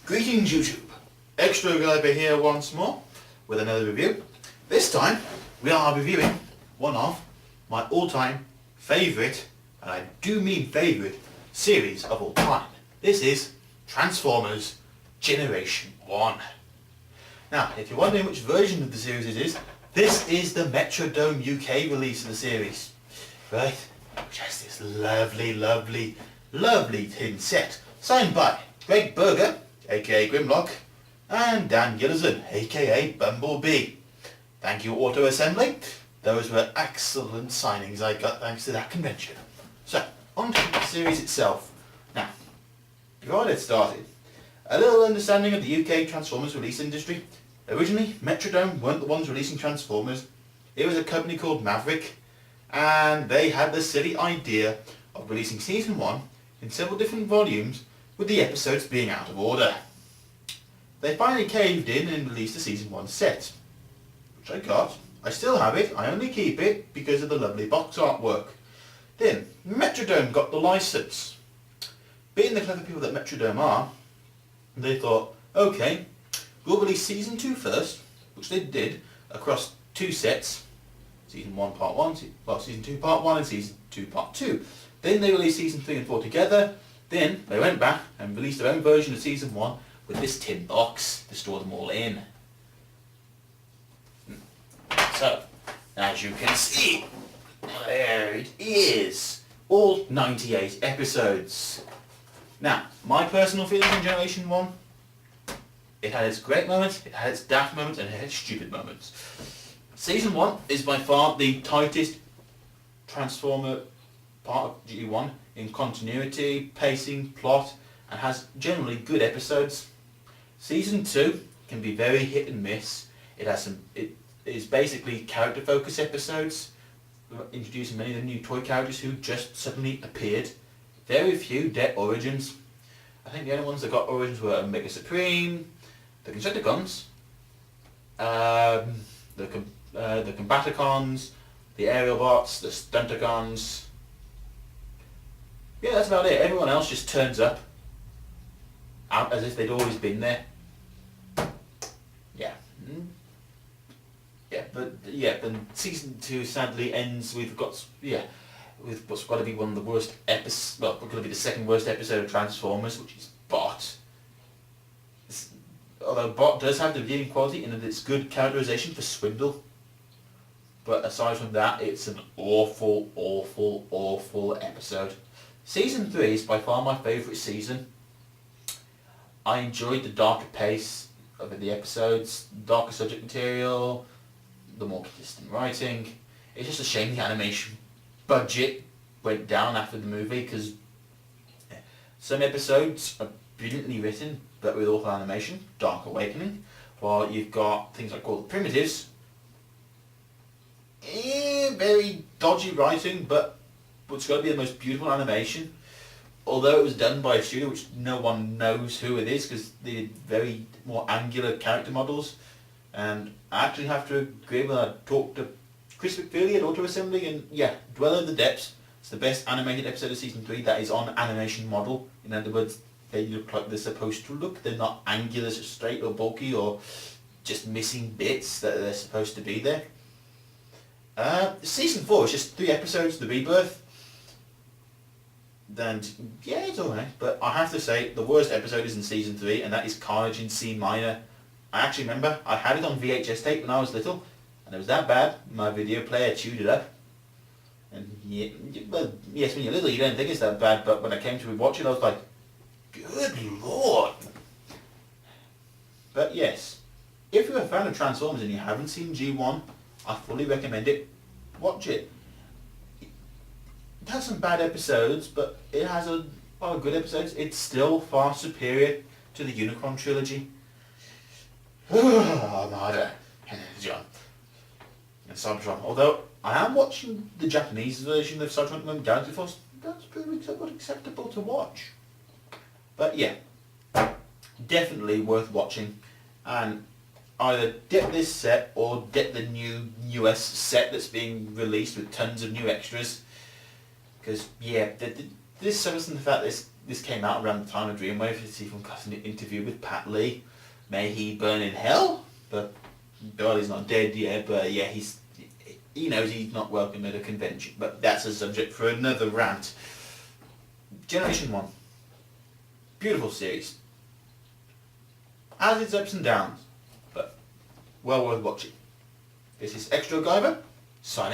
Greetings YouTube, Extra Reliable here once more with another review. This time we are reviewing one of my all-time favourite, and I do mean favourite, series of all time. This is Transformers Generation 1. Now if you're wondering which version of the series it is, this is the Metrodome UK release of the series. Right, which has this lovely tin set signed by Greg Berger, aka Grimlock, and Dan Gillison, aka Bumblebee. Thank you Auto Assembly, those were excellent signings I got thanks to that convention. So, on to the series itself. Now, before I get started, a little understanding of the UK Transformers release industry. Originally, Metrodome weren't the ones releasing Transformers, it was a company called Maverick, and they had the silly idea of releasing Season 1 in several different volumes with the episodes being out of order. They finally caved in and released the Season 1 set, which I got. I still have it, I only keep it because of the lovely box artwork. Then, Metrodome got the license. Being the clever people that Metrodome are, they thought, okay, we'll release Season 2 first, which they did, across two sets. Season 1 Part 1, Season 2 Part 1 and Season 2 Part 2. Then they released Season 3 and 4 together. Then they went back and released their own version of Season 1 with this tin box to store them all in. So, as you can see, there it is. All 98 episodes. Now, my personal feelings on Generation 1, it had its great moments, it had its daft moments, and it had its stupid moments. Season 1 is by far the tightest Transformer part of G1 in continuity, pacing, plot, and has generally good episodes. Season 2 can be very hit and miss. It is basically character focus episodes, introducing many of the new toy characters who just suddenly appeared. Very few dead origins. I think the only ones that got origins were Omega Supreme, the Constructicons, the Combaticons, the Aerial Bots, the Stunticons. Yeah, that's about it. Everyone else just turns up as if they'd always been there. Yeah. But Season 2 sadly ends with what's got to be one of the worst episodes, well, going to be the second worst episode of Transformers, which is Bot. Although Bot does have the redeeming quality in that it's good characterization for Swindle. But aside from that, it's an awful episode. Season 3 is by far my favourite season. I enjoyed the darker pace of the episodes, darker subject material, the more consistent writing. It's just a shame the animation budget went down after the movie, because some episodes are brilliantly written but with awful animation, Dark Awakening, while you've got things like called Primitives, very dodgy writing, but it's got to be the most beautiful animation. Although it was done by a studio which no one knows who it is, because they did very more angular character models. And I actually have to agree when I talked to Chris McFeely at Auto Assembly, and yeah, Dwell in the Depths, it's the best animated episode of Season 3 that is on animation model. In other words, they look like they're supposed to look. They're not angular, straight or bulky, or just missing bits that they're supposed to be there. Season 4 is just 3 episodes, The Rebirth. And yeah, it's alright, but I have to say the worst episode is in Season 3, and that is Carnage in C minor. I actually remember I had it on VHS tape when I was little, and it was that bad, my video player chewed it up. And yeah, well, yes, when you're little you don't think it's that bad, but when I came to rewatch it I was like, good lord. But yes, if you're a fan of Transformers and you haven't seen G1, I fully recommend it. Watch it. It has some bad episodes, but it has a lot of good episodes. It's still far superior to the Unicron trilogy. Armada, John, and Cybertron. Although I am watching the Japanese version of Cybertron and Galaxy Force, that's pretty acceptable to watch. But yeah, definitely worth watching, and either get this set or get the newest set that's being released with tons of new extras. Because yeah, this suffers from the fact that this came out around the time of Dreamwave. It's even got an interview with Pat Lee. May he burn in hell. But Charlie's not dead yet. But yeah, he knows he's not welcome at a convention. But that's a subject for another rant. Generation 1. Beautiful series. Has its ups and downs, but well worth watching. This is Extra Guyver, signing off.